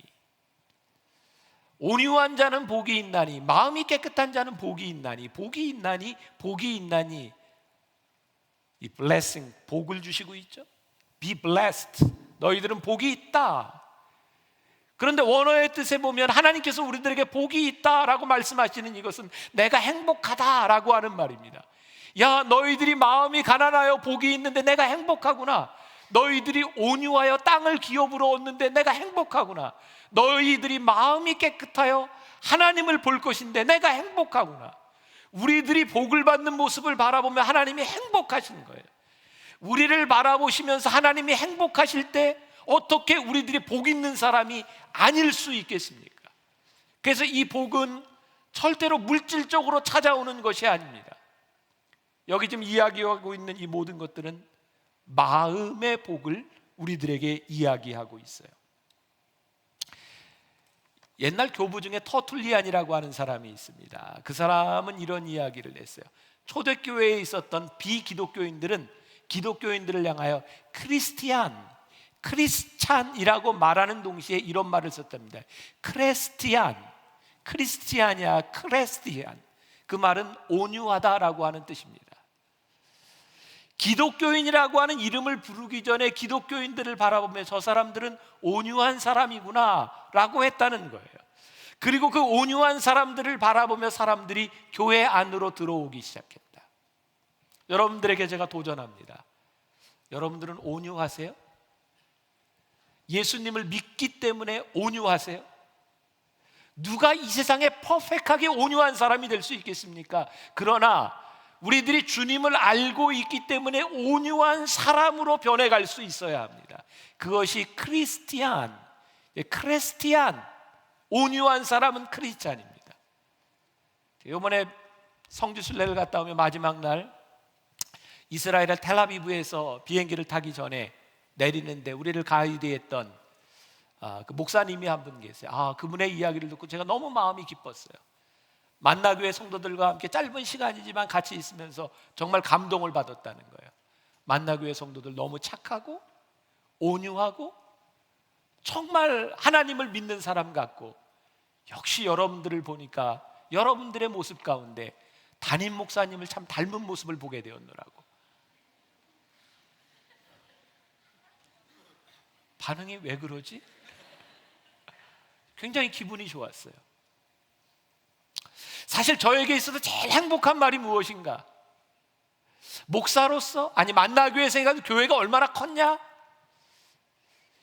온유한 자는 복이 있나니, 마음이 깨끗한 자는 복이 있나니, 복이 있나니, 복이 있나니. 이 blessing, 복을 주시고 있죠. Be blessed, 너희들은 복이 있다. 그런데 원어의 뜻에 보면 하나님께서 우리들에게 복이 있다라고 말씀하시는 이것은 내가 행복하다라고 하는 말입니다. 야, 너희들이 마음이 가난하여 복이 있는데 내가 행복하구나. 너희들이 온유하여 땅을 기업으로 얻는데 내가 행복하구나. 너희들이 마음이 깨끗하여 하나님을 볼 것인데 내가 행복하구나. 우리들이 복을 받는 모습을 바라보면 하나님이 행복하신 거예요. 우리를 바라보시면서 하나님이 행복하실 때 어떻게 우리들이 복 있는 사람이 아닐 수 있겠습니까? 그래서 이 복은 절대로 물질적으로 찾아오는 것이 아닙니다. 여기 지금 이야기하고 있는 이 모든 것들은 마음의 복을 우리들에게 이야기하고 있어요. 옛날 교부 중에 터툴리안이라고 하는 사람이 있습니다. 그 사람은 이런 이야기를 했어요. 초대교회에 있었던 비기독교인들은 기독교인들을 향하여 크리스찬이라고 말하는 동시에 이런 말을 썼답니다. 크리스티안이야, 크레스티안. 그 말은 온유하다라고 하는 뜻입니다. 기독교인이라고 하는 이름을 부르기 전에 기독교인들을 바라보며 저 사람들은 온유한 사람이구나 라고 했다는 거예요. 그리고 그 온유한 사람들을 바라보며 사람들이 교회 안으로 들어오기 시작했다. 여러분들에게 제가 도전합니다. 여러분들은 온유하세요? 예수님을 믿기 때문에 온유하세요? 누가 이 세상에 퍼펙트하게 온유한 사람이 될 수 있겠습니까? 그러나 우리들이 주님을 알고 있기 때문에 온유한 사람으로 변해갈 수 있어야 합니다. 그것이 크리스티안, 온유한 사람은 크리스찬입니다. 이번에 성지 순례를 갔다 오면 마지막 날 이스라엘의 텔아비브에서 비행기를 타기 전에 내리는데 우리를 가이드했던 그 목사님이 한 분 계세요. 그분의 이야기를 듣고 제가 너무 마음이 기뻤어요. 만나교회 성도들과 함께 짧은 시간이지만 같이 있으면서 정말 감동을 받았다는 거예요. 만나교회 성도들 너무 착하고 온유하고 정말 하나님을 믿는 사람 같고, 역시 여러분들을 보니까 여러분들의 모습 가운데 담임 목사님을 참 닮은 모습을 보게 되었노라고. 반응이 왜 그러지? 굉장히 기분이 좋았어요. 사실 저에게 있어서 제일 행복한 말이 무엇인가? 목사로서, 아니 만나교회 생각하면 교회가 얼마나 컸냐?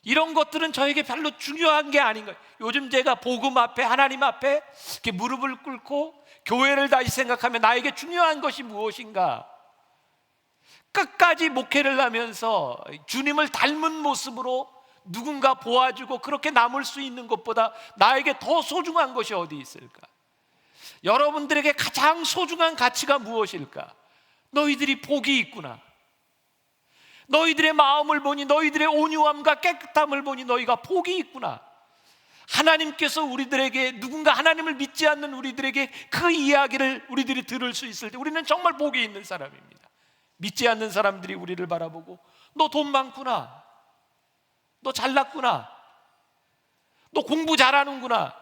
이런 것들은 저에게 별로 중요한 게 아닌 거예요. 요즘 제가 복음 앞에, 하나님 앞에 이렇게 무릎을 꿇고 교회를 다시 생각하면 나에게 중요한 것이 무엇인가? 끝까지 목회를 하면서 주님을 닮은 모습으로 누군가 보아주고 그렇게 남을 수 있는 것보다 나에게 더 소중한 것이 어디 있을까? 여러분들에게 가장 소중한 가치가 무엇일까? 너희들이 복이 있구나. 너희들의 마음을 보니, 너희들의 온유함과 깨끗함을 보니 너희가 복이 있구나. 하나님께서 우리들에게, 누군가 하나님을 믿지 않는 우리들에게 그 이야기를 우리들이 들을 수 있을 때 우리는 정말 복이 있는 사람입니다. 믿지 않는 사람들이 우리를 바라보고, 너 돈 많구나, 너 잘났구나, 너 공부 잘하는구나,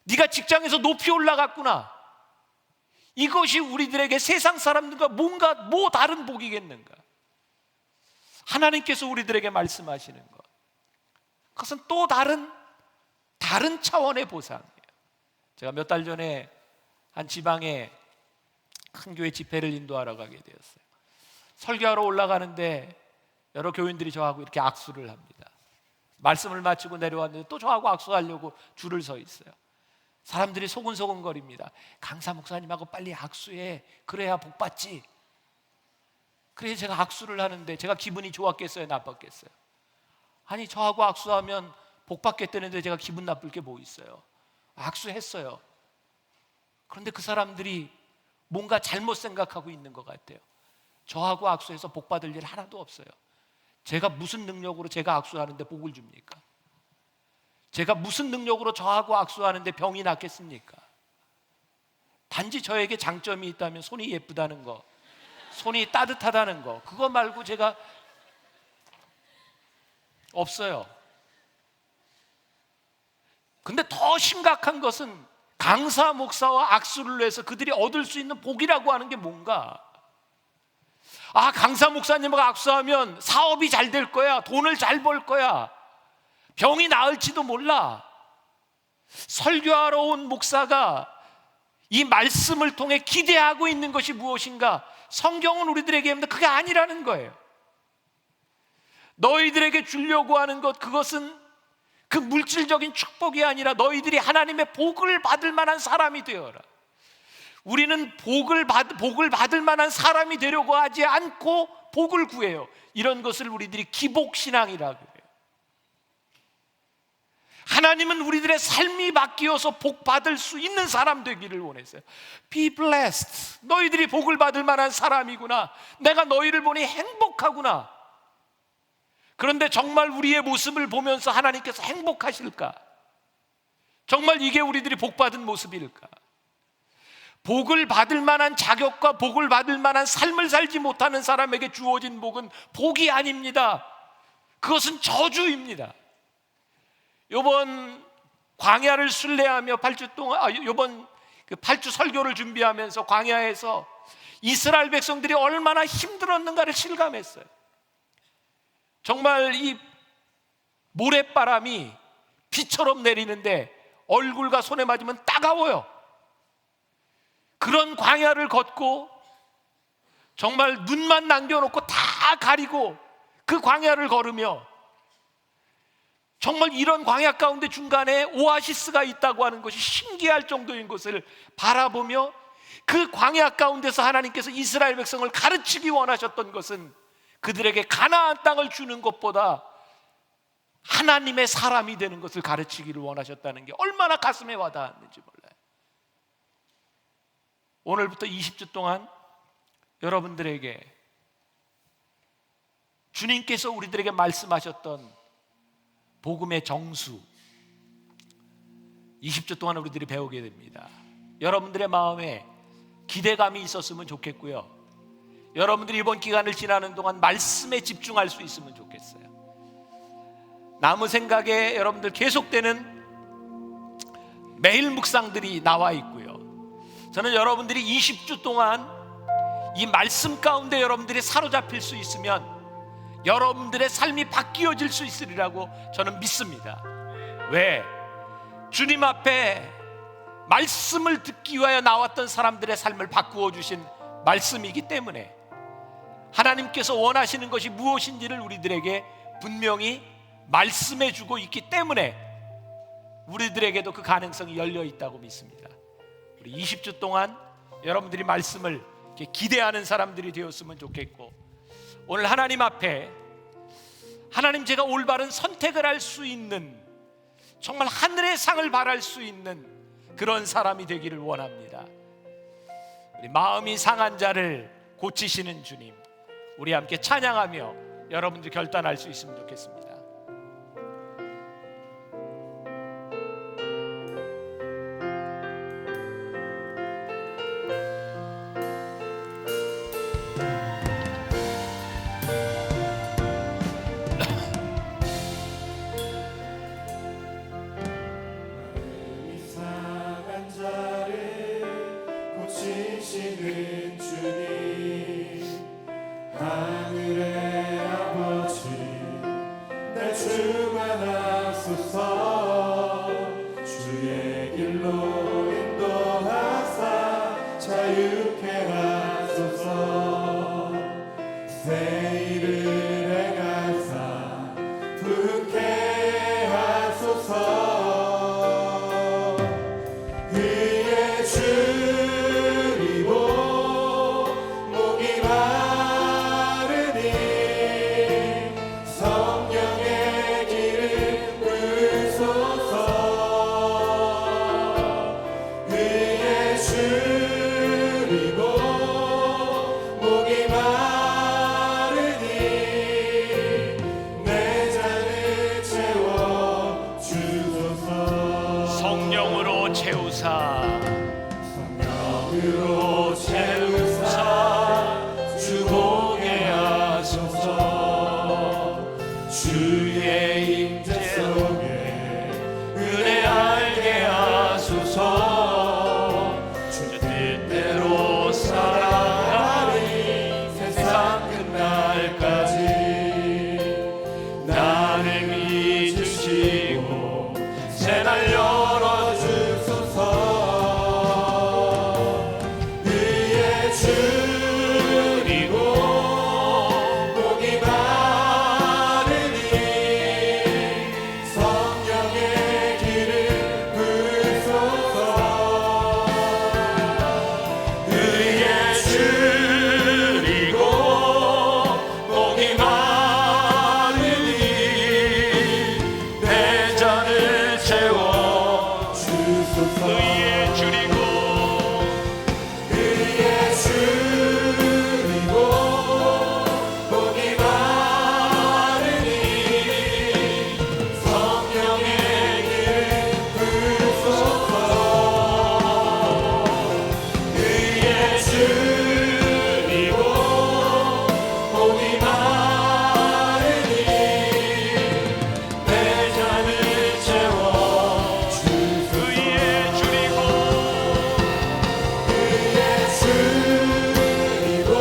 네가 직장에서 높이 올라갔구나, 이것이 우리들에게 세상 사람들과 뭔가 뭐 다른 복이겠는가? 하나님께서 우리들에게 말씀하시는 것, 그것은 또 다른 차원의 보상이에요. 제가 몇 달 전에 한 지방에 큰 교회 집회를 인도하러 가게 되었어요. 설교하러 올라가는데 여러 교인들이 저하고 이렇게 악수를 합니다. 말씀을 마치고 내려왔는데 또 저하고 악수하려고 줄을 서 있어요. 사람들이 소근소근거립니다. 강사 목사님하고 빨리 악수해, 그래야 복 받지. 그래서 제가 악수를 하는데 제가 기분이 좋았겠어요, 나빴겠어요? 아니, 저하고 악수하면 복 받겠다는데 제가 기분 나쁠 게 뭐 있어요? 악수했어요. 그런데 그 사람들이 뭔가 잘못 생각하고 있는 것 같아요. 저하고 악수해서 복 받을 일 하나도 없어요. 제가 무슨 능력으로 제가 악수하는데 복을 줍니까? 제가 무슨 능력으로 저하고 악수하는데 병이 낫겠습니까? 단지 저에게 장점이 있다면 손이 예쁘다는 거, 손이 따뜻하다는 거, 그거 말고 제가 없어요. 근데 더 심각한 것은 강사 목사와 악수를 해서 그들이 얻을 수 있는 복이라고 하는 게 뭔가? 아, 강사 목사님하고 악수하면 사업이 잘 될 거야, 돈을 잘 벌 거야, 병이 나을지도 몰라. 설교하러 온 목사가 이 말씀을 통해 기대하고 있는 것이 무엇인가? 성경은 우리들에게 합니다. 그게 아니라는 거예요. 너희들에게 주려고 하는 것, 그것은 그 물질적인 축복이 아니라 너희들이 하나님의 복을 받을 만한 사람이 되어라. 우리는 복을 받을 만한 사람이 되려고 하지 않고 복을 구해요. 이런 것을 우리들이 기복신앙이라고 해요. 하나님은 우리들의 삶이 바뀌어서 복 받을 수 있는 사람 되기를 원했어요. Be blessed. 너희들이 복을 받을 만한 사람이구나. 내가 너희를 보니 행복하구나. 그런데 정말 우리의 모습을 보면서 하나님께서 행복하실까? 정말 이게 우리들이 복 받은 모습일까? 복을 받을 만한 자격과 복을 받을 만한 삶을 살지 못하는 사람에게 주어진 복은 복이 아닙니다. 그것은 저주입니다. 요번 광야를 순례하며 8주 동안, 요번 8주 설교를 준비하면서 광야에서 이스라엘 백성들이 얼마나 힘들었는가를 실감했어요. 정말 이 모래바람이 비처럼 내리는데 얼굴과 손에 맞으면 따가워요. 그런 광야를 걷고 정말 눈만 남겨놓고 다 가리고 그 광야를 걸으며, 정말 이런 광야 가운데 중간에 오아시스가 있다고 하는 것이 신기할 정도인 것을 바라보며, 그 광야 가운데서 하나님께서 이스라엘 백성을 가르치기 원하셨던 것은 그들에게 가나안 땅을 주는 것보다 하나님의 사람이 되는 것을 가르치기를 원하셨다는 게 얼마나 가슴에 와닿았는지 몰라요. 오늘부터 20주 동안 여러분들에게 주님께서 우리들에게 말씀하셨던 복음의 정수, 20주 동안 우리들이 배우게 됩니다. 여러분들의 마음에 기대감이 있었으면 좋겠고요, 여러분들이 이번 기간을 지나는 동안 말씀에 집중할 수 있으면 좋겠어요. 남은 생각에 여러분들 계속되는 매일 묵상들이 나와 있고요, 저는 여러분들이 20주 동안 이 말씀 가운데 여러분들이 사로잡힐 수 있으면 여러분들의 삶이 바뀌어질 수 있으리라고 저는 믿습니다. 왜? 주님 앞에 말씀을 듣기 위하여 나왔던 사람들의 삶을 바꾸어 주신 말씀이기 때문에 하나님께서 원하시는 것이 무엇인지를 우리들에게 분명히 말씀해 주고 있기 때문에 우리들에게도 그 가능성이 열려 있다고 믿습니다. 우리 20주 동안 여러분들이 말씀을 기대하는 사람들이 되었으면 좋겠고, 오늘 하나님 앞에 하나님, 제가 올바른 선택을 할 수 있는, 정말 하늘의 상을 바랄 수 있는 그런 사람이 되기를 원합니다. 우리 마음이 상한 자를 고치시는 주님, 우리 함께 찬양하며 여러분들 결단할 수 있으면 좋겠습니다. 이상한 자를 고치시는 주님, 하늘의 아버지 날 충만하소서. 주의 길로 인도하사 자유케 하소서. 새 일을 행하사 부흥케 하소서. 그의 줄이고 목이 마르니 성령의 길을 부으소서. 그의 줄이고 목이 마르니 내 잔을 채워 주소서. 성령으로 채우사, 성령으로 채우사 주보게 하소서. 주의 임재 속에 은혜 알게 하소서. 주 뜻대로 살아가리 세상 끝날까지. 나를 믿으시고 새날 열어주소서. 그의 줄이고 목이 마르니 성령의 길을 부으소서. 그의 줄이고 목이 마르니 내 잔을 채워 주소서. 의에 줄이고 그의 줄이고 목이 마르니 성령의 길을 부으소서. 그의 줄이고 목이 마르니 내 잔을 채워 주소서. 의에 줄이고 그의 줄이고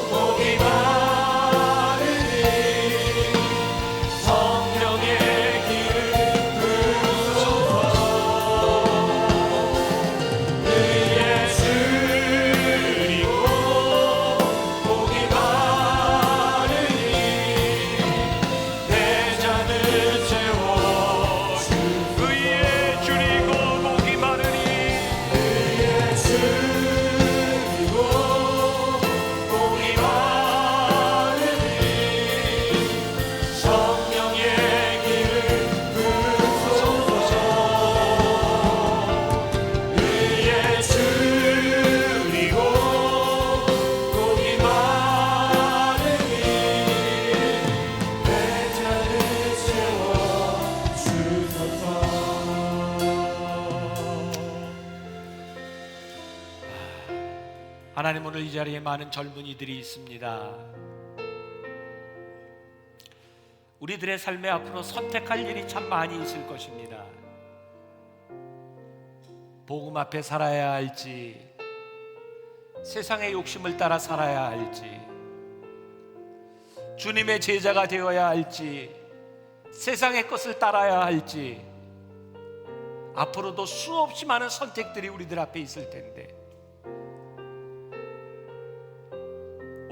목이 마르니 성령의 길을 부으소서. 그의 줄이고 목이 마르니 내 잔을 채워 주소서. 의에 줄이고 목이 마르니 그의 줄이고 목이 마르니 성령의 길을 부으소서. 그의 줄이고 목이 마르니 내 잔을 채워 주소서. 하나님, 오늘 이 자리에 많은 젊은이들이 있습니다. 우리들의 삶에 앞으로 선택할 일이 참 많이 있을 것입니다. 복음 앞에 살아야 할지, 세상의 욕심을 따라 살아야 할지, 주님의 제자가 되어야 할지, 세상의 것을 따라야 할지, 앞으로도 수없이 많은 선택들이 우리들 앞에 있을 텐데,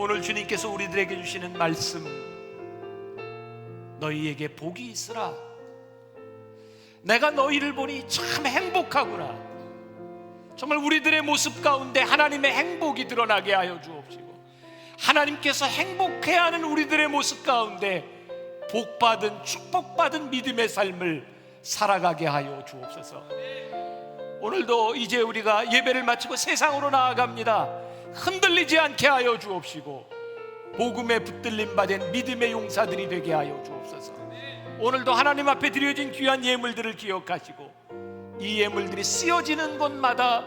오늘 주님께서 우리들에게 주시는 말씀, 너희에게 복이 있으라. 내가 너희를 보니 참 행복하구나. 정말 우리들의 모습 가운데 하나님의 행복이 드러나게 하여 주옵시고, 하나님께서 행복해하는 우리들의 모습 가운데 복받은 축복받은 믿음의 삶을 살아가게 하여 주옵소서. 오늘도 이제 우리가 예배를 마치고 세상으로 나아갑니다. 흔들리지 않게 하여 주옵시고 복음에 붙들림 받은 믿음의 용사들이 되게 하여 주옵소서. 오늘도 하나님 앞에 드려진 귀한 예물들을 기억하시고 이 예물들이 쓰여지는 곳마다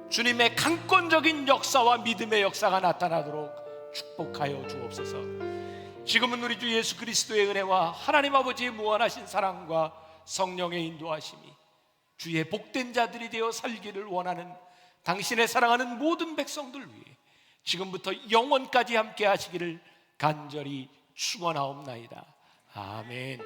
주님의 강권적인 역사와 믿음의 역사가 나타나도록 축복하여 주옵소서. 지금은 우리 주 예수 그리스도의 은혜와 하나님 아버지의 무한하신 사랑과 성령의 인도하심이 주의 복된 자들이 되어 살기를 원하는 당신의 사랑하는 모든 백성들 위해 지금부터 영원까지 함께 하시기를 간절히 축원하옵나이다. 아멘.